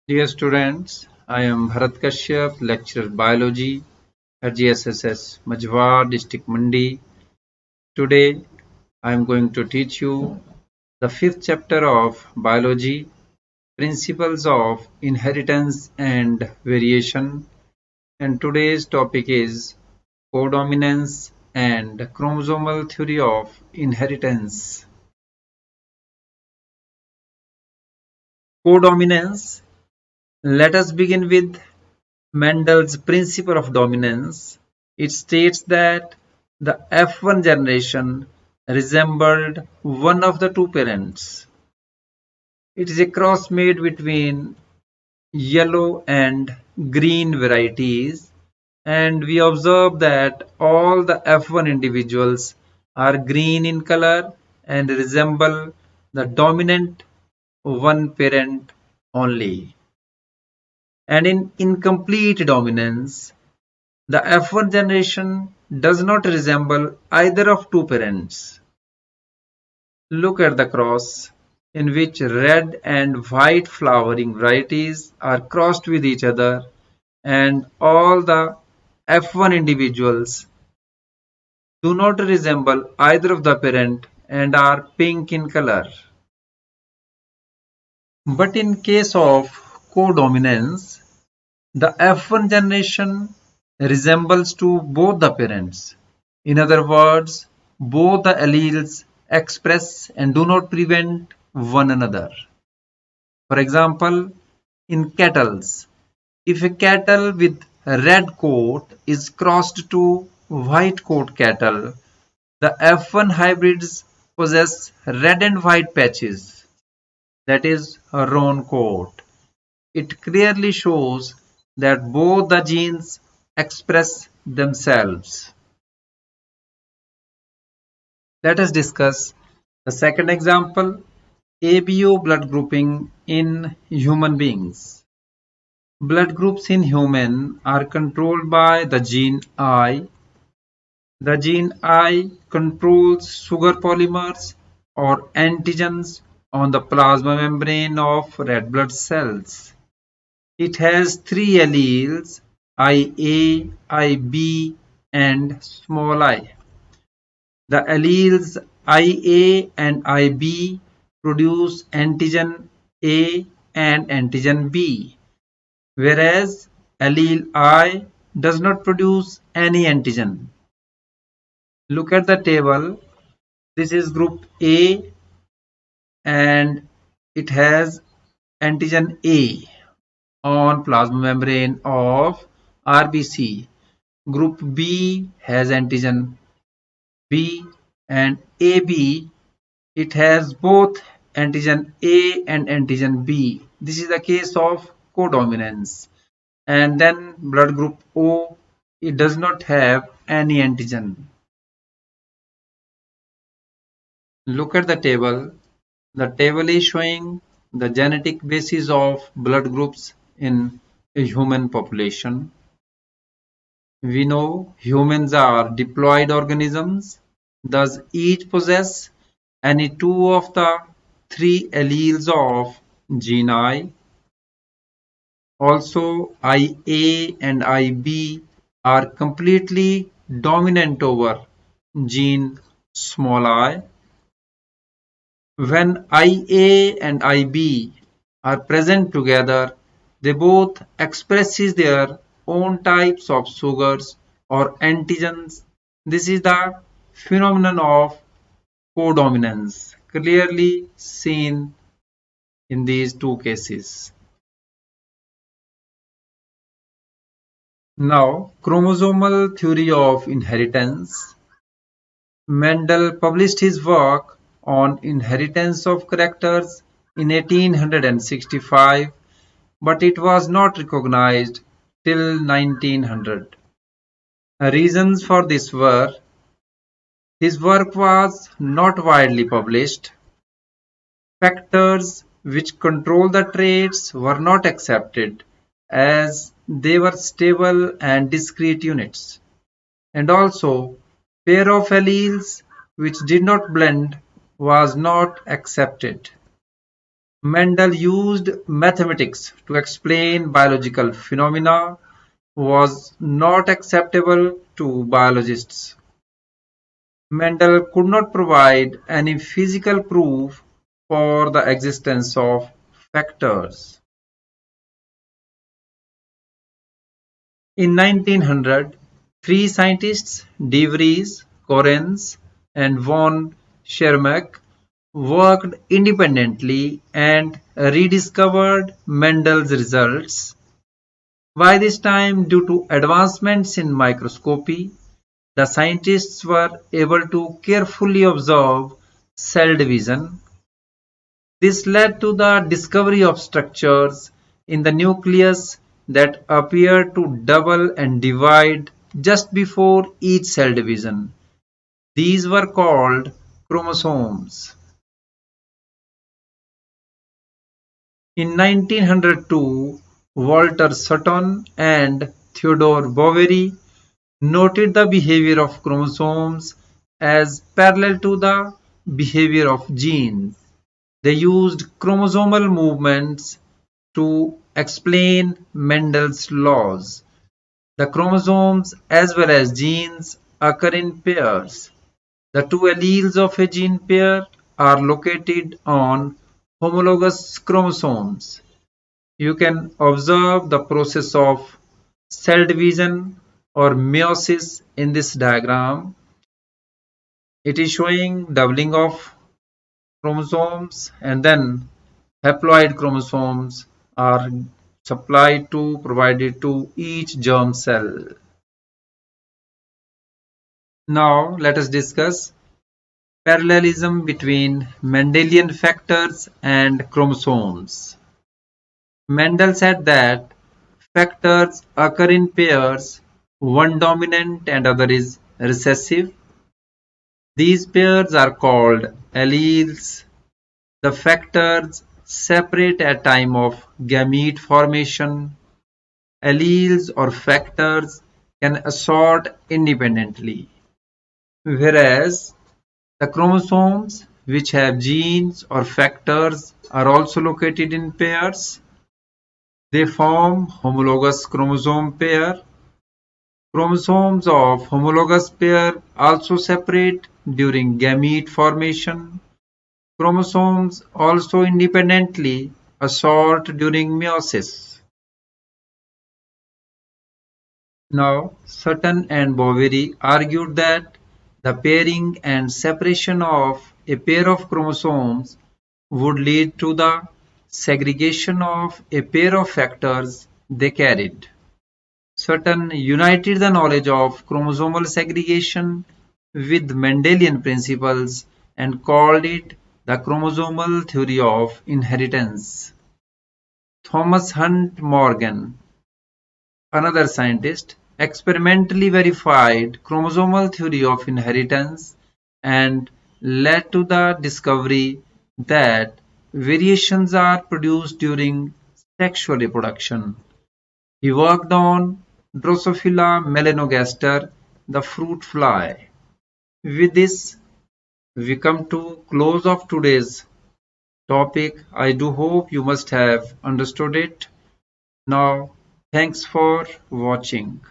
Dear students, I am Bharat Kashyap, lecturer biology at GSSS Majwar district Mandi. Today I am going to teach you the fifth chapter of biology, principles of inheritance and variation, and today's topic is codominance and chromosomal theory of inheritance. Codominance. Let us begin with Mendel's principle of dominance. It states that the F1 generation resembled one of the two parents. It is a cross made between yellow and green varieties, and we observe that all the F1 individuals are green in color and resemble the dominant one parent only. And in incomplete dominance, the F1 generation does not resemble either of two parents. Look at the cross, in which red and white flowering varieties are crossed with each other, and all the F1 individuals do not resemble either of the parent and are pink in color. But in case of codominance, the F1 generation resembles to both the parents. In other words, both the alleles express and do not prevent one another. For example, in cattle, if a cattle with red coat is crossed to white coat cattle, the F1 hybrids possess red and white patches, that is, a roan coat. It clearly shows that both the genes express themselves. Let us discuss the second example, ABO blood grouping in human beings. Blood groups in human are controlled by the gene I. The gene I controls sugar polymers or antigens on the plasma membrane of red blood cells. It has three alleles, IA, IB, and small I. The alleles IA and IB produce antigen A and antigen B, whereas allele I does not produce any antigen. Look at the table. This is group A and it has antigen A on plasma membrane of RBC. Group B has antigen B and AB. It has both antigen A and antigen B. This is the case of codominance. And then blood group O, it does not have any antigen. Look at the table. The table is showing the genetic basis of blood groups in a human population. We know humans are diploid organisms, thus each possess any two of the three alleles of gene I. Also, IA and IB are completely dominant over gene small I. When IA and IB are present together, they both expresses their own types of sugars or antigens. This is the phenomenon of codominance, clearly seen in these two cases. Now, chromosomal theory of inheritance. Mendel published his work on inheritance of characters in 1865, but it was not recognized till 1900. Reasons for this were his work was not widely published, factors which control the traits were not accepted as they were stable and discrete units, and also pair of alleles which did not blend was not accepted. Mendel used mathematics to explain biological phenomena was not acceptable to biologists. Mendel could not provide any physical proof for the existence of factors. In 1900, three scientists, De Vries, Correns, and von Schirmack, worked independently and rediscovered Mendel's results. By this time, due to advancements in microscopy, the scientists were able to carefully observe cell division. This led to the discovery of structures in the nucleus that appear to double and divide just before each cell division. These were called chromosomes. In 1902, Walter Sutton and Theodore Boveri noted the behavior of chromosomes as parallel to the behavior of genes. They used chromosomal movements to explain Mendel's laws. The chromosomes as well as genes occur in pairs. The two alleles of a gene pair are located on homologous chromosomes. You can observe the process of cell division or meiosis in this diagram. It is showing doubling of chromosomes and then haploid chromosomes are supplied to provided to each germ cell. Now let us discuss parallelism between Mendelian factors and chromosomes. Mendel said that factors occur in pairs, one dominant and other is recessive. These pairs are called alleles. The factors separate at time of gamete formation. Alleles or factors can assort independently, whereas the chromosomes, which have genes or factors, are also located in pairs. They form homologous chromosome pair. Chromosomes of homologous pair also separate during gamete formation. Chromosomes also independently assort during meiosis. Now, Sutton and Boveri argued that the pairing and separation of a pair of chromosomes would lead to the segregation of a pair of factors they carried. Sutton united the knowledge of chromosomal segregation with Mendelian principles and called it the chromosomal theory of inheritance. Thomas Hunt Morgan, another scientist, experimentally verified chromosomal theory of inheritance and led to the discovery that variations are produced during sexual reproduction. He worked on Drosophila melanogaster, the fruit fly. With this, we come to close of today's topic. I do hope you must have understood it. Now, thanks for watching.